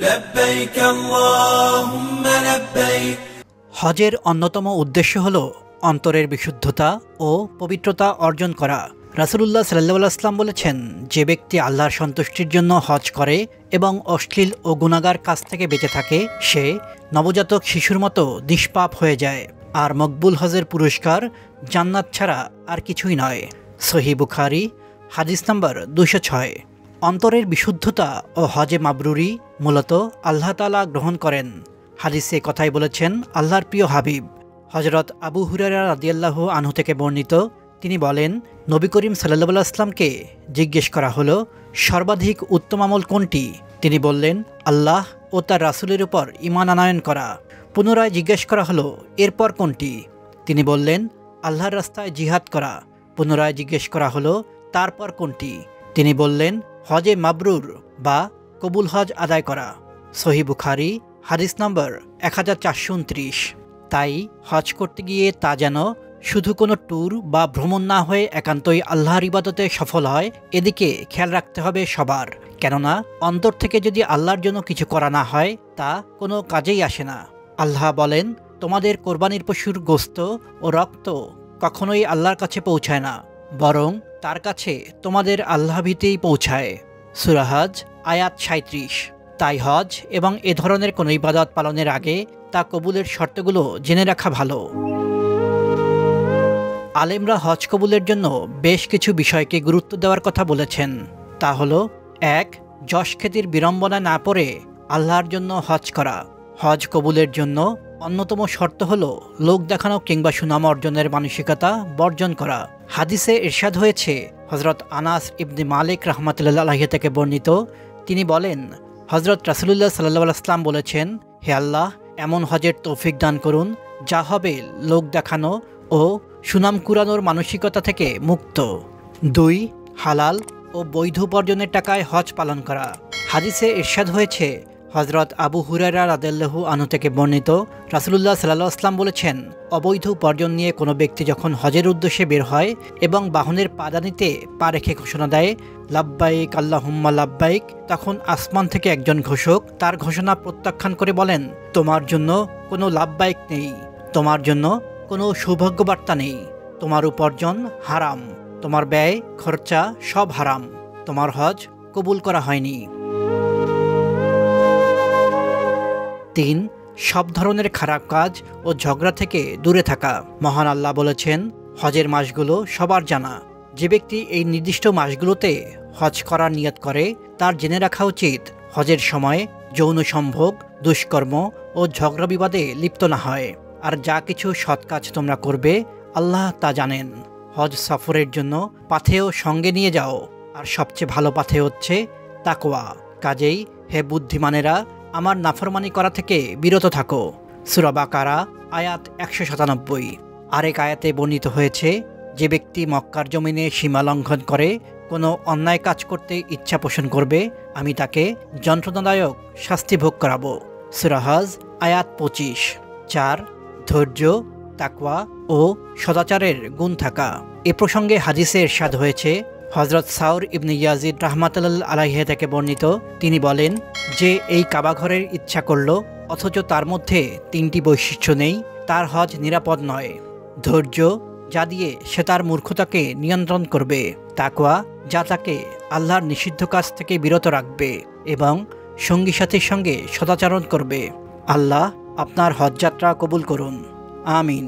لبيك اللهم لبيك। হজের অন্যতম উদ্দেশ্য হল অন্তরের বিশুদ্ধতা ও পবিত্রতা অর্জন করা। রাসূলুল্লাহ সাল্লাল্লাহু আলাইহি ওয়াসাল্লাম বলেছেন, যে ব্যক্তি আল্লাহর সন্তুষ্টির জন্য হজ করে এবং অশ্লীল ও গুনাহগার কাজ থেকে বেঁচে থাকে, সে নবজাতক শিশুর মতো নিষ্পাপ হয়ে যায়। আর মকবুল হজের পুরস্কার জান্নাত ছাড়া আর কিছুই নয়। সহিহ বুখারী হাদিস নম্বর ২০৬। অন্তরের বিশুদ্ধতা ও হজে মাবরুরি মূলত আল্লাহ তাআলা গ্রহণ করেন। হাদিসে কথাই বলেছেন আল্লাহর প্রিয় হাবিব হযরত আবু হুরায়রা রাদিয়াল্লাহু আনহু থেকে বর্ণিত। তিনি বলেন, নবী করিম সাল্লাল্লাহু আলাইহি ওয়াসাল্লামকে জিজ্ঞেস করা হলো, সর্বাধিক উত্তম আমল কোনটি? তিনি বললেন, আল্লাহ ও তার রাসূলের উপর ঈমান আনয়ন করা। পুনরায় জিজ্ঞেস করা হলো, এরপর কোনটি? তিনি বললেন, আল্লাহর রাস্তায় জিহাদ করা। পুনরায় জিজ্ঞেস করা হলো, তারপর কোনটি? তিনি বললেন, হজে মাবরুর বা কবুল হজ আদায় করা। সহিহ বুখারী হাদিস নম্বর 1429। তাই হজ করতে গিয়ে তা যেন শুধু কোনো ট্যুর বা ভ্রমণ না হয়ে একান্তই আল্লাহর ইবাদতে সফল হয়, এদিকে খেয়াল রাখতে হবে সবার। কেননা অন্তর থেকে যদি আল্লাহর জন্য কিছু করা না হয়, তা কোনো কাজেই আসে না। আল্লাহ বলেন, তোমাদের কোরবানির পশুর গোশত ও রক্ত কখনোই আল্লাহর কাছে পৌঁছায় না, বরং তার কাছে তোমাদের আল্লাহ ভীতিই পৌঁছায়। সূরা হজ আয়াত ৩৭। তাই হজ এবং এ ধরনের কোনো ইবাদত পালনের আগে তা কবুলের শর্তগুলো জেনে রাখা ভালো। আলেমরা হজ কবুলের জন্য বেশ কিছু বিষয়কে গুরুত্ব দেওয়ার কথা বলেছেন। তা হলো, ১. যশ খ্যাতির বিড়ম্বনা না পড়ে আল্লাহর জন্য হজ করা। হজ কবুলের জন্য অন্যতম শর্ত হলো লোক দেখানো কিংবা সুনাম অর্জনের মানসিকতা বর্জন করা। হাদিসে ইরশাদ হয়েছে, হযরত আনাস ইবনে মালিক রাহমাতুল্লাহি আলাইহি থেকে বর্ণিত, তিনি বলেন, হযরত রাসূলুল্লাহ সাল্লাল্লাহু আলাইহি ওয়াসাল্লাম বলেছেন, হে আল্লাহ, এমন হজের তৌফিক দান করুন যা হবে লোক দেখানো ও সুনাম কুড়ানোর মানসিকতা থেকে মুক্ত। ২. হালাল ও বৈধ উপার্জনের টাকায় হজ পালন করা। হাদিসে ইরশাদ হয়েছে, হযরত আবু হুরায়রা রাদিয়াল্লাহু আনহু থেকে বর্ণিত, রাসূলুল্লাহ সাল্লাল্লাহু আলাইহি ওয়াসাল্লাম বলেছেন, অবৈধ উপার্জন নিয়ে কোনো ব্যক্তি যখন হজের উদ্দেশ্যে বের হয় এবং বাহনের পাদানিতে পা রেখে ঘোষণা দেয়, লাব্বাইক আল্লাহুম্মা লাব্বাইক, তখন আসমান থেকে একজন ঘোষক তার ঘোষণা প্রত্যাখ্যান করে বলেন, তোমার জন্য কোনো লাব্বাইক নেই, তোমার জন্য কোনো সৌভাগ্যবার্তা নেই, তোমার উপার্জন হারাম, তোমার ব্যয় খরচা সব হারাম, তোমার হজ কবুল করা হয়নি। ৩. সব ধরনের খারাপ কাজ ও ঝগড়া থেকে দূরে থাকা। মহান আল্লাহ বলেছেন, হজের মাসগুলো সবার জানা। যে ব্যক্তি এই নির্দিষ্ট মাসগুলোতে হজ করার নিয়ত করে, তার জেনে রাখা উচিত হজের সময় যৌন সম্ভোগ, দুষ্কর্ম ও ঝগড়া বিবাদে লিপ্ত না হয়। আর যা কিছু সৎ কাজ তোমরা করবে, আল্লাহ তা জানেন। হজ সফরের জন্য পাথেয় সঙ্গে নিয়ে যাও, আর সবচেয়ে ভালো পাথেয় হচ্ছে তাকওয়া। কাজেই হে বুদ্ধিমানেরা, আমার নাফরমানি করা থেকে বিরত থাকো। সূরা বাকারা আয়াত ১৯৭। আরেক আয়াতে বর্ণিত হয়েছে, যে ব্যক্তি মক্কার জমিনে সীমা লঙ্ঘন করে কোনো অন্যায় কাজ করতে ইচ্ছা পোষণ করবে, আমি তাকে যন্ত্রণাদায়ক শাস্তি ভোগ করাবো। সূরা হজ আয়াত ২৫। ৪. ধৈর্য, তাকওয়া ও সদাচারের গুণ থাকা। এ প্রসঙ্গে হাদিসে ইরশাদ হয়েছে, হযরত সাউর ইবনে ইয়াজিদ রাহমাতুল্লাহি আলাইহি থেকে বর্ণিত, তিনি বলেন, যে এই কাবাঘরের ইচ্ছা করল অথচ তার মধ্যে ৩টি বৈশিষ্ট্য নেই, তার হজ নিরাপদ নয়। ধৈর্য, যা দিয়ে সে তার মূর্খতাকে নিয়ন্ত্রণ করবে। তাকওয়া, যা তাকে আল্লাহর নিষিদ্ধ কাজ থেকে বিরত রাখবে। এবং সঙ্গী সাথীর সঙ্গে সদাচরণ করবে। আল্লাহ আপনার হজযাত্রা কবুল করুন। আমিন।